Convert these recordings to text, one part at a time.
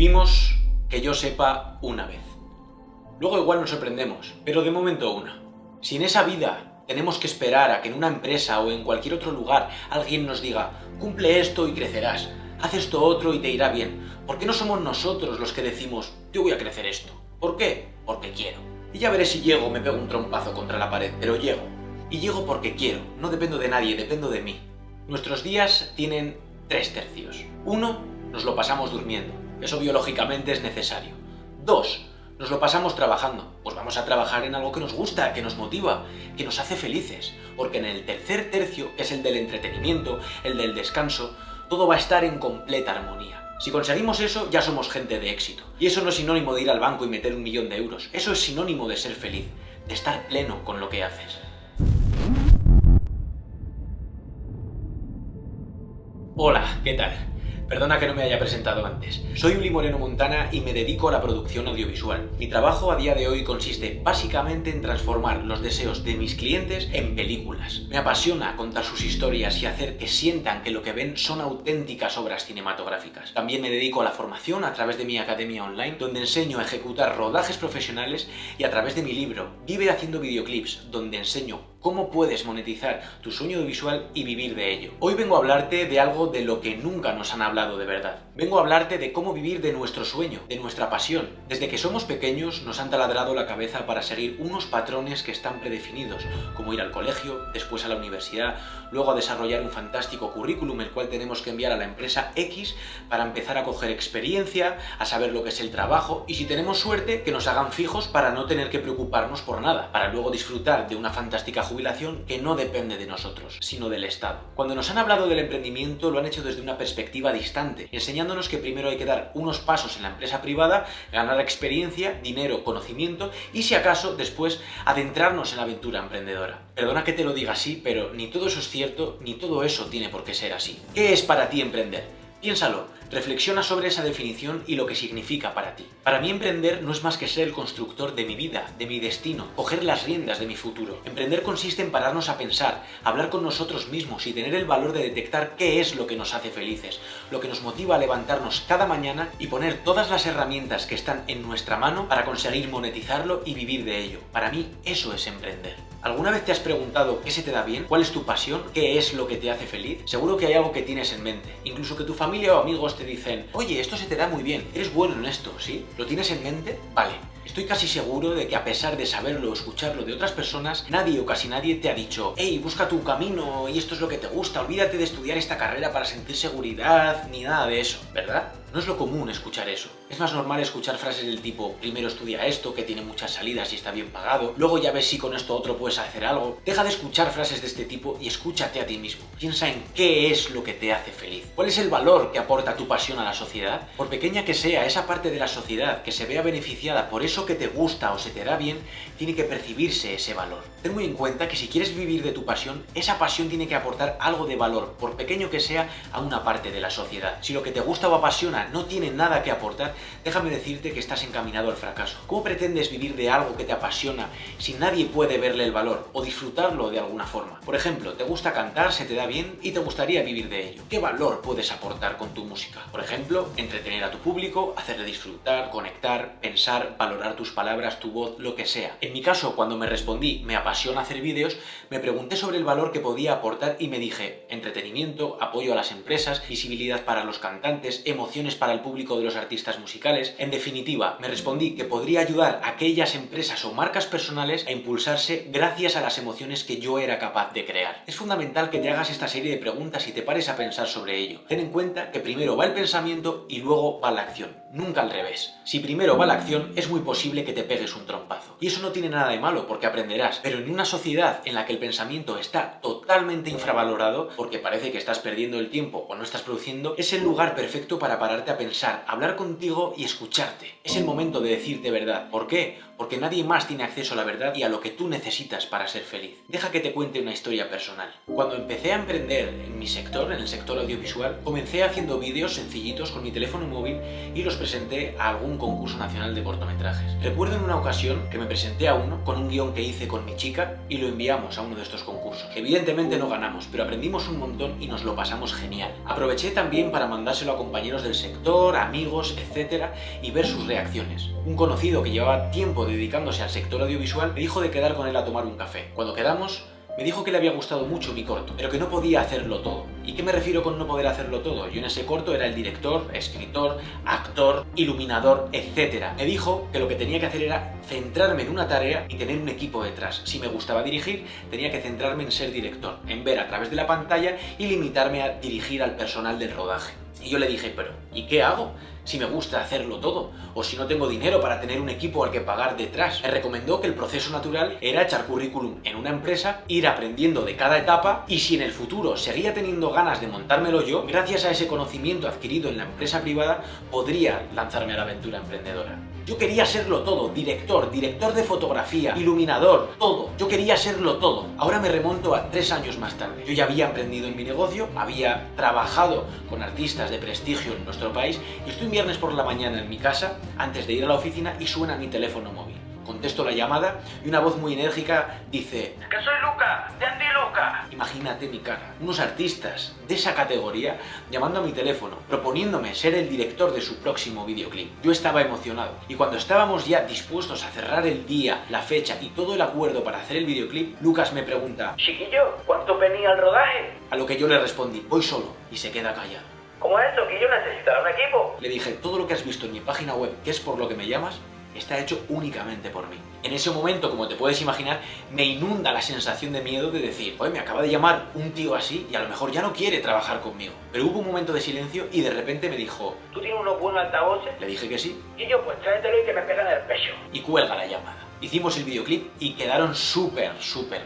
Vivimos, que yo sepa, una vez. Luego igual nos sorprendemos, pero de momento una. Si en esa vida tenemos que esperar a que en una empresa o en cualquier otro lugar alguien nos diga cumple esto y crecerás, haz esto otro y te irá bien, ¿por qué no somos nosotros los que decimos yo voy a crecer esto? ¿Por qué? Porque quiero. Y ya veré si llego, me pego un trompazo contra la pared, pero llego. Y llego porque quiero, no dependo de nadie, dependo de mí. Nuestros días tienen 3 tercios. 1, nos lo pasamos durmiendo. Eso biológicamente es necesario. 2, nos lo pasamos trabajando. Pues vamos a trabajar en algo que nos gusta, que nos motiva, que nos hace felices. Porque en el tercer tercio, que es el del entretenimiento, el del descanso, todo va a estar en completa armonía. Si conseguimos eso, ya somos gente de éxito. Y eso no es sinónimo de ir al banco y meter 1.000.000 de euros. Eso es sinónimo de ser feliz, de estar pleno con lo que haces. Hola, ¿qué tal? Perdona que no me haya presentado antes. Soy Uli Moreno Montana y me dedico a la producción audiovisual. Mi trabajo a día de hoy consiste básicamente en transformar los deseos de mis clientes en películas. Me apasiona contar sus historias y hacer que sientan que lo que ven son auténticas obras cinematográficas. También me dedico a la formación a través de mi academia online, donde enseño a ejecutar rodajes profesionales, y a través de mi libro Vive haciendo videoclips, donde enseño cómo puedes monetizar tu sueño audiovisual y vivir de ello. Hoy vengo a hablarte de algo de lo que nunca nos han hablado de verdad. Vengo a hablarte de cómo vivir de nuestro sueño, de nuestra pasión. Desde que somos pequeños nos han taladrado la cabeza para seguir unos patrones que están predefinidos, como ir al colegio, después a la universidad, luego a desarrollar un fantástico currículum el cual tenemos que enviar a la empresa X para empezar a coger experiencia, a saber lo que es el trabajo y, si tenemos suerte, que nos hagan fijos para no tener que preocuparnos por nada, para luego disfrutar de una fantástica jubilación que no depende de nosotros, sino del Estado. Cuando nos han hablado del emprendimiento lo han hecho desde una perspectiva distante, enseñándonos que primero hay que dar unos pasos en la empresa privada, ganar experiencia, dinero, conocimiento y, si acaso, después adentrarnos en la aventura emprendedora. Perdona que te lo diga así, pero ni todo eso es cierto, ni todo eso tiene por qué ser así. ¿Qué es para ti emprender? Piénsalo, reflexiona sobre esa definición y lo que significa para ti. Para mí emprender no es más que ser el constructor de mi vida, de mi destino, coger las riendas de mi futuro. Emprender consiste en pararnos a pensar, hablar con nosotros mismos y tener el valor de detectar qué es lo que nos hace felices, lo que nos motiva a levantarnos cada mañana y poner todas las herramientas que están en nuestra mano para conseguir monetizarlo y vivir de ello. Para mí eso es emprender. ¿Alguna vez te has preguntado qué se te da bien? ¿Cuál es tu pasión? ¿Qué es lo que te hace feliz? Seguro que hay algo que tienes en mente. Incluso que tu familia o amigos te dicen oye, esto se te da muy bien, eres bueno en esto, ¿sí? ¿Lo tienes en mente? Vale. Estoy casi seguro de que, a pesar de saberlo o escucharlo de otras personas, nadie o casi nadie te ha dicho hey, busca tu camino y esto es lo que te gusta, olvídate de estudiar esta carrera para sentir seguridad, ni nada de eso, ¿verdad? No es lo común escuchar eso. Es más normal escuchar frases del tipo primero estudia esto, que tiene muchas salidas y está bien pagado, luego ya ves si con esto otro puedes hacer algo. Deja de escuchar frases de este tipo y escúchate a ti mismo. Piensa en qué es lo que te hace feliz. ¿Cuál es el valor que aporta tu pasión a la sociedad? Por pequeña que sea, esa parte de la sociedad que se vea beneficiada por eso que te gusta o se te da bien, tiene que percibirse ese valor. Ten muy en cuenta que si quieres vivir de tu pasión, esa pasión tiene que aportar algo de valor, por pequeño que sea, a una parte de la sociedad. Si lo que te gusta o apasiona no tiene nada que aportar, déjame decirte que estás encaminado al fracaso. ¿Cómo pretendes vivir de algo que te apasiona si nadie puede verle el valor o disfrutarlo de alguna forma? Por ejemplo, te gusta cantar, se te da bien y te gustaría vivir de ello. ¿Qué valor puedes aportar con tu música? Por ejemplo, entretener a tu público, hacerle disfrutar, conectar, pensar, valorar tus palabras, tu voz, lo que sea. En mi caso, cuando me respondí me apasiona hacer vídeos, me pregunté sobre el valor que podía aportar y me dije entretenimiento, apoyo a las empresas, visibilidad para los cantantes, emociones para el público de los artistas musicales. En definitiva, me respondí que podría ayudar a aquellas empresas o marcas personales a impulsarse gracias a las emociones que yo era capaz de crear. Es fundamental que te hagas esta serie de preguntas y te pares a pensar sobre ello. Ten en cuenta que primero va el pensamiento y luego va la acción, nunca al revés. Si primero va la acción, es muy posible que te pegues un trompazo. Y eso no tiene nada de malo, porque aprenderás. Pero en una sociedad en la que el pensamiento está totalmente infravalorado, porque parece que estás perdiendo el tiempo o no estás produciendo, es el lugar perfecto para pararte a pensar, hablar contigo y escucharte. Es el momento de decirte verdad. ¿Por qué? porque nadie más tiene acceso a la verdad y a lo que tú necesitas para ser feliz. Deja que te cuente una historia personal. Cuando empecé a emprender en mi sector, en el sector audiovisual, comencé haciendo vídeos sencillitos con mi teléfono móvil y los presenté a algún concurso nacional de cortometrajes. Recuerdo en una ocasión que me presenté a uno con un guión que hice con mi chica y lo enviamos a uno de estos concursos. Evidentemente no ganamos, pero aprendimos un montón y nos lo pasamos genial. Aproveché también para mandárselo a compañeros del sector, amigos, etcétera, y ver sus reacciones. Un conocido que llevaba tiempo dedicándose al sector audiovisual me dijo de quedar con él a tomar un café. Cuando quedamos, me dijo que le había gustado mucho mi corto, pero que no podía hacerlo todo. ¿Y qué me refiero con no poder hacerlo todo? Yo en ese corto era el director, escritor, actor, iluminador, etc. Me dijo que lo que tenía que hacer era centrarme en una tarea y tener un equipo detrás. Si me gustaba dirigir, tenía que centrarme en ser director, en ver a través de la pantalla y limitarme a dirigir al personal del rodaje. Y yo le dije, pero ¿y qué hago si me gusta hacerlo todo? O si no tengo dinero para tener un equipo al que pagar detrás. Me recomendó que el proceso natural era echar currículum en una empresa, ir aprendiendo de cada etapa y si en el futuro seguía teniendo ganas de montármelo yo, gracias a ese conocimiento adquirido en la empresa privada, podría lanzarme a la aventura emprendedora. Yo quería serlo todo, director de fotografía, iluminador, todo. Yo quería serlo todo. Ahora me remonto a 3 años más tarde. Yo ya había emprendido en mi negocio, había trabajado con artistas de prestigio en nuestro país y estoy un viernes por la mañana en mi casa, antes de ir a la oficina, y suena mi teléfono móvil. Contesto la llamada y una voz muy enérgica dice: ¡Que soy Luca, de Andy Luca! Imagínate mi cara, unos artistas de esa categoría llamando a mi teléfono, proponiéndome ser el director de su próximo videoclip. Yo estaba emocionado y cuando estábamos ya dispuestos a cerrar el día, la fecha y todo el acuerdo para hacer el videoclip, Lucas me pregunta: chiquillo, ¿cuánto venía el rodaje? A lo que yo le respondí: voy solo, y se queda callado. ¿Cómo es eso, que yo necesitaba un equipo? Le dije: todo lo que has visto en mi página web, que es por lo que me llamas, está hecho únicamente por mí. En ese momento, como te puedes imaginar, me inunda la sensación de miedo de decir: oye, me acaba de llamar un tío así y a lo mejor ya no quiere trabajar conmigo. Pero hubo un momento de silencio y de repente me dijo: ¿tú tienes unos buenos altavoces? Le dije que sí. Y yo, pues tráetelo y que me pegan el pecho. Y cuelga la llamada. Hicimos el videoclip y quedaron súper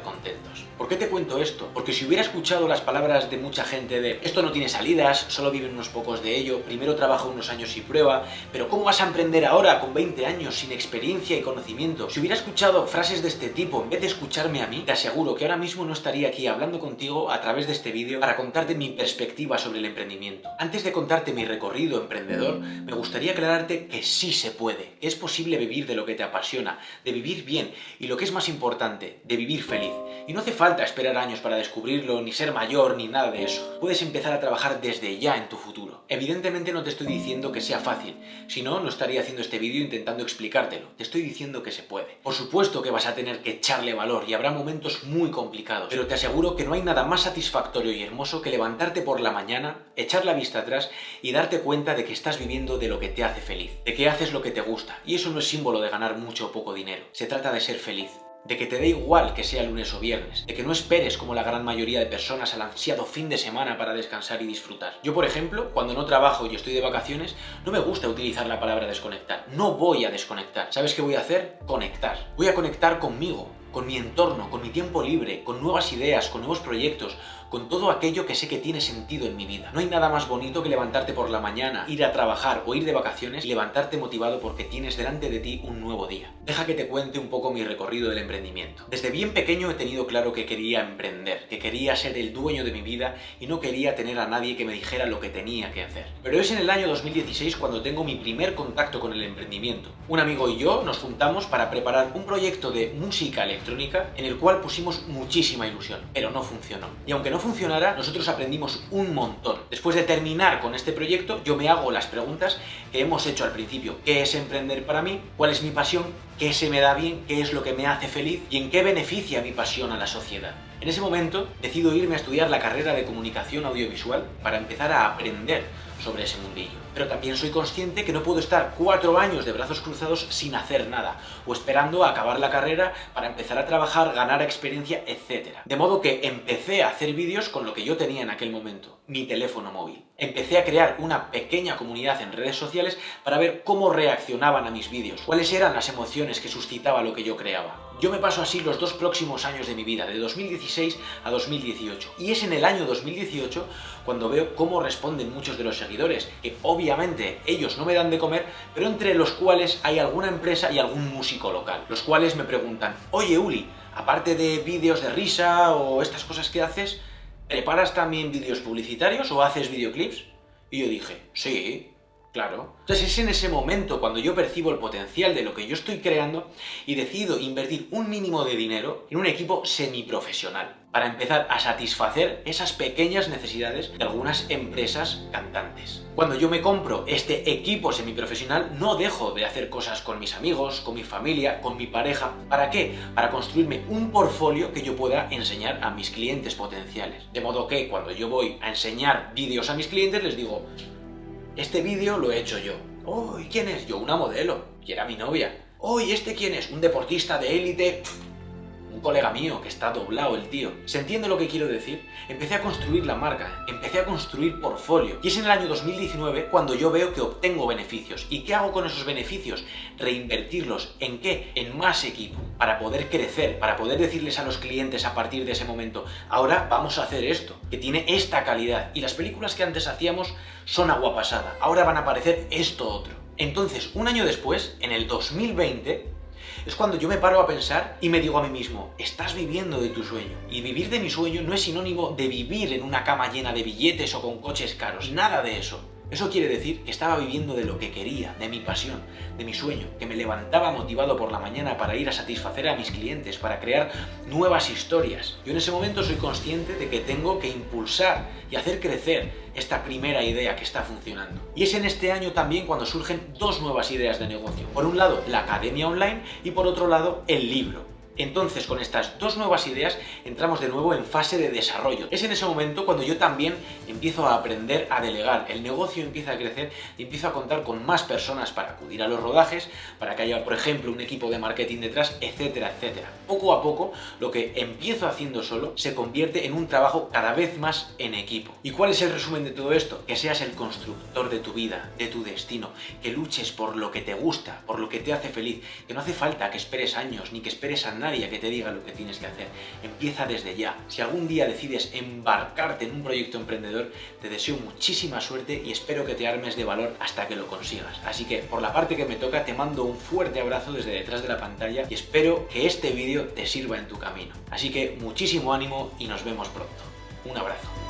contentos. ¿Por qué te cuento esto? Porque si hubiera escuchado las palabras de mucha gente de esto no tiene salidas, solo viven unos pocos de ello, primero trabaja unos años y prueba, pero ¿cómo vas a emprender ahora con 20 años sin experiencia y conocimiento? Si hubiera escuchado frases de este tipo en vez de escucharme a mí, te aseguro que ahora mismo no estaría aquí hablando contigo a través de este vídeo para contarte mi perspectiva sobre el emprendimiento. Antes de contarte mi recorrido emprendedor, me gustaría aclararte que sí se puede, que es posible vivir de lo que te apasiona, de vivir bien y, lo que es más importante, de vivir feliz. Y no hace falta esperar años para descubrirlo, ni ser mayor, ni nada de eso. Puedes empezar a trabajar desde ya en tu futuro. Evidentemente no te estoy diciendo que sea fácil, si no, no estaría haciendo este vídeo intentando explicártelo. Te estoy diciendo que se puede. Por supuesto que vas a tener que echarle valor y habrá momentos muy complicados, pero te aseguro que no hay nada más satisfactorio y hermoso que levantarte por la mañana, echar la vista atrás y darte cuenta de que estás viviendo de lo que te hace feliz, de que haces lo que te gusta. Y eso no es símbolo de ganar mucho o poco dinero. Se trata de ser feliz. De que te dé igual que sea lunes o viernes, de que no esperes como la gran mayoría de personas al ansiado fin de semana para descansar y disfrutar. Yo, por ejemplo, cuando no trabajo y estoy de vacaciones, no me gusta utilizar la palabra desconectar. No voy a desconectar. ¿Sabes qué voy a hacer? Conectar. Voy a conectar conmigo, con mi entorno, con mi tiempo libre, con nuevas ideas, con nuevos proyectos, con todo aquello que sé que tiene sentido en mi vida. No hay nada más bonito que levantarte por la mañana, ir a trabajar o ir de vacaciones y levantarte motivado porque tienes delante de ti un nuevo día. Deja que te cuente un poco mi recorrido del emprendimiento. Desde bien pequeño he tenido claro que quería emprender, que quería ser el dueño de mi vida y no quería tener a nadie que me dijera lo que tenía que hacer. Pero es en el año 2016 cuando tengo mi primer contacto con el emprendimiento. Un amigo y yo nos juntamos para preparar un proyecto de música electrónica en el cual pusimos muchísima ilusión, pero no funcionó. Y aunque no funcionara, nosotros aprendimos un montón. Después de terminar con este proyecto, yo me hago las preguntas que hemos hecho al principio. ¿Qué es emprender para mí? ¿Cuál es mi pasión? ¿Qué se me da bien? ¿Qué es lo que me hace feliz? ¿Y en qué beneficia mi pasión a la sociedad? En ese momento decido irme a estudiar la carrera de comunicación audiovisual para empezar a aprender sobre ese mundillo. Pero también soy consciente que no puedo estar 4 años de brazos cruzados sin hacer nada, o esperando a acabar la carrera para empezar a trabajar, ganar experiencia, etc. De modo que empecé a hacer vídeos con lo que yo tenía en aquel momento, mi teléfono móvil. Empecé a crear una pequeña comunidad en redes sociales para ver cómo reaccionaban a mis vídeos, cuáles eran las emociones que suscitaba lo que yo creaba. Yo me paso así los 2 próximos años de mi vida, de 2016 a 2018. Y es en el año 2018 cuando veo cómo responden muchos de los seguidores, que obviamente ellos no me dan de comer, pero entre los cuales hay alguna empresa y algún músico local, los cuales me preguntan: oye Uli, aparte de vídeos de risa o estas cosas que haces, ¿preparas también vídeos publicitarios o haces videoclips? Y yo dije: sí. Claro. Entonces es en ese momento cuando yo percibo el potencial de lo que yo estoy creando y decido invertir un mínimo de dinero en un equipo semiprofesional para empezar a satisfacer esas pequeñas necesidades de algunas empresas cantantes. Cuando yo me compro este equipo semiprofesional, no dejo de hacer cosas con mis amigos, con mi familia, con mi pareja. ¿Para qué? Para construirme un portfolio que yo pueda enseñar a mis clientes potenciales. De modo que cuando yo voy a enseñar vídeos a mis clientes les digo: este vídeo lo he hecho yo. Oh, ¿y quién es? Yo, una modelo. Y era mi novia. Oh, ¿y este quién es? Un deportista de élite. Un colega mío que está doblado el tío. ¿Se entiende lo que quiero decir? Empecé a construir la marca, empecé a construir portfolio. Y es en el año 2019 cuando yo veo que obtengo beneficios. ¿Y qué hago con esos beneficios? Reinvertirlos. ¿En qué? En más equipo. Para poder crecer, para poder decirles a los clientes a partir de ese momento: ahora vamos a hacer esto, que tiene esta calidad. Y las películas que antes hacíamos son agua pasada. Ahora van a aparecer esto otro. Entonces, un año después, en el 2020... es cuando yo me paro a pensar y me digo a mí mismo: estás viviendo de tu sueño. Y vivir de mi sueño no es sinónimo de vivir en una cama llena de billetes o con coches caros. Nada de eso. Eso quiere decir que estaba viviendo de lo que quería, de mi pasión, de mi sueño, que me levantaba motivado por la mañana para ir a satisfacer a mis clientes, para crear nuevas historias. Yo en ese momento soy consciente de que tengo que impulsar y hacer crecer esta primera idea que está funcionando. Y es en este año también cuando surgen 2 nuevas ideas de negocio. Por un lado, la academia online, y por otro lado, el libro. Entonces, con estas 2 nuevas ideas entramos de nuevo en fase de desarrollo. Es en ese momento cuando yo también empiezo a aprender a delegar. El negocio empieza a crecer y empiezo a contar con más personas para acudir a los rodajes, para que haya, por ejemplo, un equipo de marketing detrás, etcétera, etcétera. Poco a poco, lo que empiezo haciendo solo se convierte en un trabajo cada vez más en equipo. ¿Y cuál es el resumen de todo esto? Que seas el constructor de tu vida, de tu destino, que luches por lo que te gusta, por lo que te hace feliz, que no hace falta que esperes años ni que esperes a nadie a que te diga lo que tienes que hacer. Empieza desde ya. Si algún día decides embarcarte en un proyecto emprendedor, te deseo muchísima suerte y espero que te armes de valor hasta que lo consigas. Así que, por la parte que me toca, te mando un fuerte abrazo desde detrás de la pantalla y espero que este vídeo te sirva en tu camino. Así que muchísimo ánimo y nos vemos pronto. Un abrazo.